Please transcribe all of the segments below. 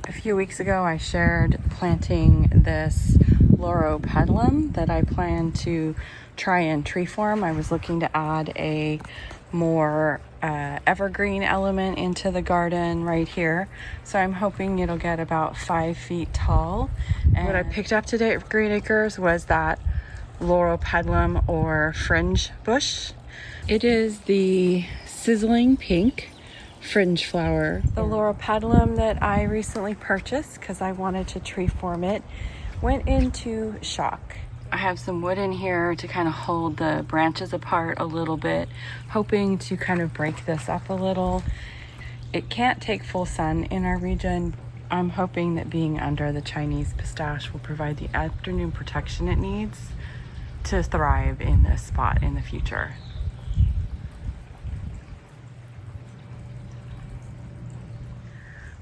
A few weeks ago, I shared planting this Loropetalum that I plan to try in tree form. I was looking to add a more evergreen element into the garden right here. So I'm hoping it'll get about 5 feet tall. And what I picked up today at Green Acres was that Loropetalum or fringe bush. It is the sizzling pink Fringe Flower. The Loropetalum that I recently purchased because I wanted to tree form it went into shock. I have some wood in here to kind of hold the branches apart a little bit, hoping to kind of break this up a little. It can't take full sun in our region. I'm hoping that being under the Chinese pistache will provide the afternoon protection it needs to thrive in this spot in the future.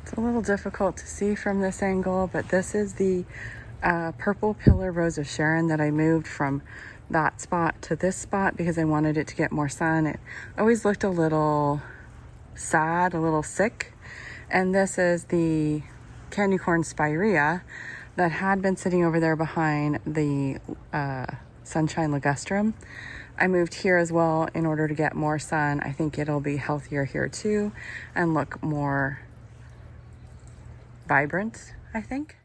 It's a little difficult to see from this angle, but this is the purple pillar rose of Sharon that I moved from that spot to this spot because I wanted it to get more sun. It always looked a little sad, a little sick. And this is the candy corn Spirea that had been sitting over there behind the sunshine ligustrum. I moved here as well in order to get more sun. I think it'll be healthier here too and look more vibrant, I think.